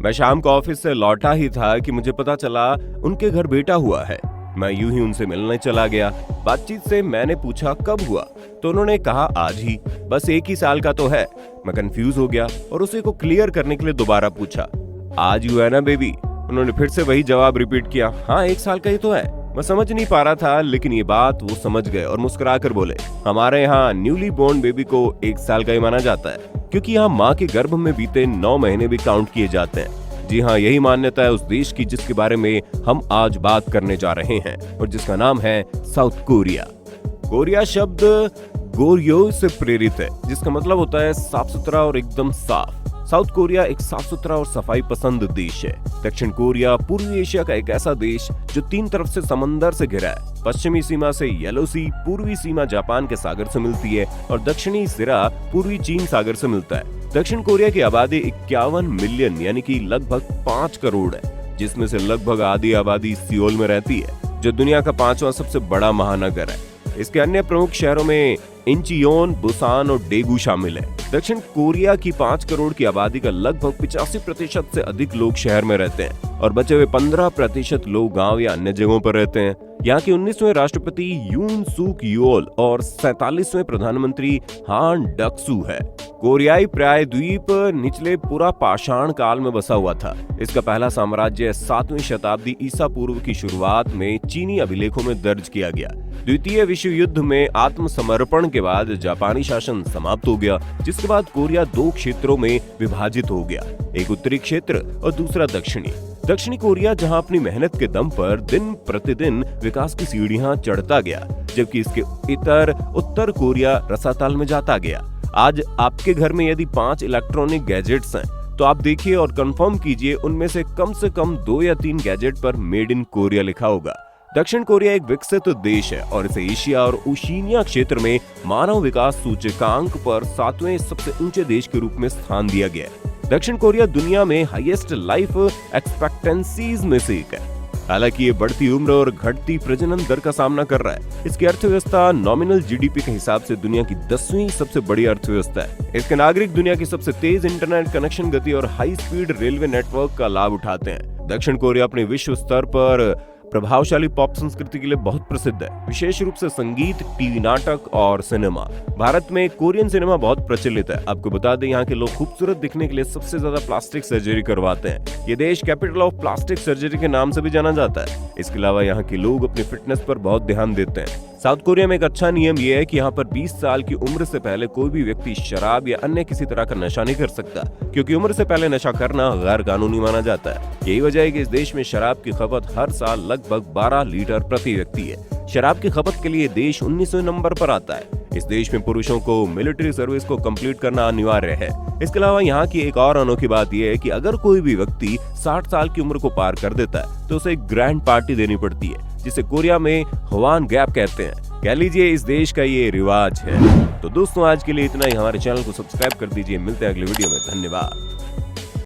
मैं शाम को ऑफिस से लौटा ही था कि मुझे पता चला उनके घर बेटा हुआ है। मैं यूं ही उनसे मिलने चला गया। बातचीत से मैंने पूछा कब हुआ, तो उन्होंने कहा आज ही, बस 1 ही साल का तो है। मैं कंफ्यूज हो गया और उसे को क्लियर करने के लिए दोबारा पूछा, आज हुआ है ना बेबी? उन्होंने फिर से वही जवाब रिपीट किया, हाँ 1 साल का ही तो है। मैं समझ नहीं पा रहा था, लेकिन ये बात वो समझ गए और मुस्कुराकर बोले, हमारे यहाँ न्यूली बोर्न बेबी को 1 साल का ही माना जाता है, क्योंकि यहाँ माँ के गर्भ में बीते 9 महीने भी काउंट किए जाते हैं। जी हाँ, यही मान्यता है उस देश की जिसके बारे में हम आज बात करने जा रहे हैं और जिसका नाम है साउथ कोरिया। कोरिया शब्द गोर्यो से प्रेरित है, जिसका मतलब होता है साफ सुथरा और एकदम साफ। साउथ कोरिया एक साफ सुथरा और सफाई पसंद देश है। दक्षिण कोरिया पूर्वी एशिया का एक ऐसा देश जो 3 तरफ से समंदर से घिरा है। पश्चिमी सीमा से येलो सी, पूर्वी सीमा जापान के सागर से मिलती है और दक्षिणी सिरा पूर्वी चीन सागर से मिलता है। दक्षिण कोरिया की आबादी 51 मिलियन यानी कि लगभग 5 करोड़ है, जिसमें से लगभग आधी आबादी सियोल में रहती है, जो दुनिया का 5वां सबसे बड़ा महानगर है। इसके अन्य प्रमुख शहरों में इंचियोन, बुसान और डेगू शामिल है। दक्षिण कोरिया की 5 करोड़ की आबादी का लगभग 85% से अधिक लोग शहर में रहते हैं और बचे हुए 15% लोग गांव या अन्य जगहों पर रहते हैं। यहाँ के 19वें राष्ट्रपति यून सूक योल और 47वें प्रधानमंत्री हान डक्सू है। कोरियाई प्रायद्वीप निचले पूरा पाषाण काल में बसा हुआ था। इसका पहला साम्राज्य 7वीं शताब्दी ईसा पूर्व की शुरुआत में चीनी अभिलेखों में दर्ज किया गया। द्वितीय विश्व युद्ध में आत्मसमर्पण के बाद जापानी शासन समाप्त हो गया, जिसके बाद कोरिया 2 क्षेत्रों में विभाजित हो गया, एक उत्तरी क्षेत्र और दूसरा दक्षिणी। दक्षिणी कोरिया जहां अपनी मेहनत के दम पर दिन प्रतिदिन विकास की सीढ़ियां चढ़ता गया, जबकि इसके इतर उत्तर कोरिया रसातल में जाता गया। आज आपके घर में यदि 5 इलेक्ट्रॉनिक गैजेट्स हैं, तो आप देखिए और कंफर्म कीजिए उनमें से कम 2 या 3 गैजेट पर मेड इन कोरिया लिखा होगा। दक्षिण कोरिया एक विकसित देश है और इसे एशिया और ओशिनिया क्षेत्र में मानव विकास सूचकांक पर 7वें सबसे ऊंचे देश के रूप में स्थान दिया गया है। दक्षिण कोरिया दुनिया में हाईएस्ट लाइफ एक्सपेक्टेंसीज में से एक है। हालांकि ये बढ़ती उम्र और घटती प्रजनन दर का सामना कर रहा है। इसकी अर्थव्यवस्था नॉमिनल जीडीपी के हिसाब से दुनिया की 10वीं सबसे बड़ी अर्थव्यवस्था है। इसके नागरिक दुनिया की सबसे तेज इंटरनेट कनेक्शन गति और हाई स्पीड रेलवे नेटवर्क का लाभ उठाते हैं। दक्षिण कोरिया अपने विश्व स्तर पर प्रभावशाली पॉप संस्कृति के लिए बहुत प्रसिद्ध है, विशेष रूप से संगीत, टीवी नाटक और सिनेमा। भारत में कोरियन सिनेमा बहुत प्रचलित है। आपको बता दें, यहाँ के लोग खूबसूरत दिखने के लिए सबसे ज्यादा प्लास्टिक सर्जरी करवाते हैं। ये देश कैपिटल ऑफ प्लास्टिक सर्जरी के नाम से भी जाना जाता है। इसके अलावा यहाँ के लोग अपनी फिटनेस पर बहुत ध्यान देते हैं। साउथ कोरिया में एक अच्छा नियम यह है कि यहाँ पर 20 साल की उम्र से पहले कोई भी व्यक्ति शराब या अन्य किसी तरह का नशा नहीं कर सकता, क्योंकि उम्र से पहले नशा करना गैर कानूनी माना जाता है। यही वजह है कि इस देश में शराब की खपत हर साल लगभग 12 लीटर प्रति व्यक्ति है। शराब की खपत के लिए देश 19वें नंबर पर आता है। इस देश में पुरुषों को मिलिट्री सर्विस को कंप्लीट करना अनिवार्य है। इसके अलावा यहाँ की एक और अनोखी बात यह है कि अगर कोई भी व्यक्ति 60 साल की उम्र को पार कर देता है, तो उसे एक ग्रैंड पार्टी देनी पड़ती है, जिसे कोरिया में हवान गैप कहते हैं। कह लीजिए इस देश का ये रिवाज है। तो दोस्तों, आज के लिए इतना ही। हमारे चैनल को सब्सक्राइब कर दीजिए। मिलते हैं अगले वीडियो में। धन्यवाद।